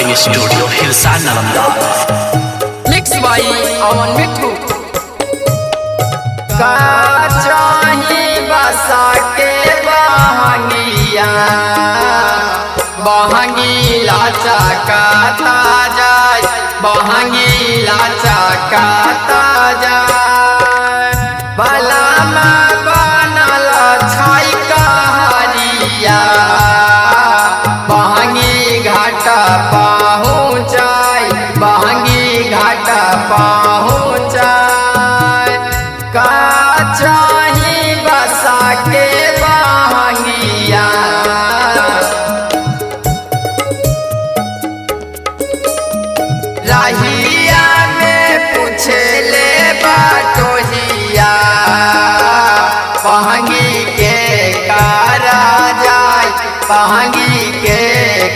Recording studio Hilsa Nalanda. Mix by Aman Mithu. चाही बसा के बहंगिया बहंगीला चकाता जाय बहंगीला चकाता जाय भला में बनल छई कहरिया बहंगी घाट पहुँचाय बहंगी घाट पहुँचाय का चाही बसा के बहंगिया रहिया में पूछे ले बाटोहिया बहंगी के कारा जाय बहंगी के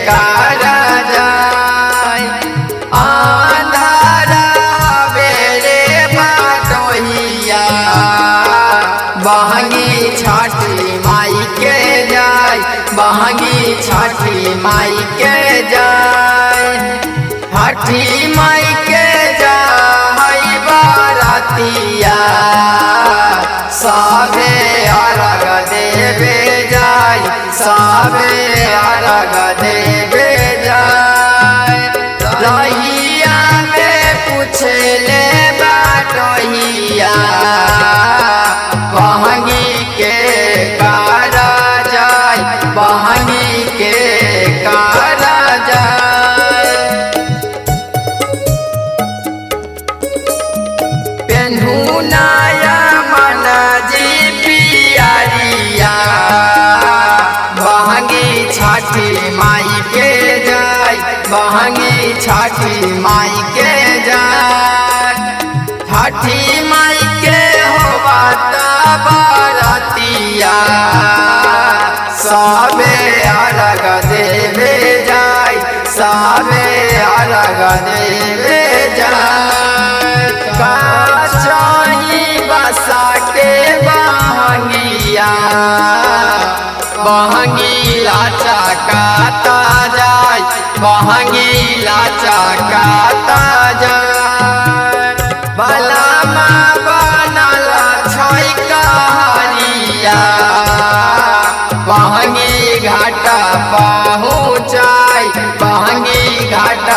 कारा जाय अंधारा बेरे बाटोहिया बहंगी छठी माई के जाय बहंगी छठी माई के जाय छठी माई के जाय बारातिया साबे अर्घ देवे जाय साबे अर्घ देवे जाय रहिया में पूछे ले बाटोहिया बहंगी के कारा जाय बहंगी के कारा जाय पेन्हू नया मन जी पियरिया बहंगी छठी माई के जाय बहंगी छठी माई के जाय छठी माई के होवत बरतिया सबे अर्घ देवे जाय सबे अर्घ देवे जाय का चाही बसा के बहंगिया बहंगीला चकाता जाय बहंगीला चकाता जाय भला में बनल छई कहरिया बहंगी घाट पहुँचाय बहंगी घाट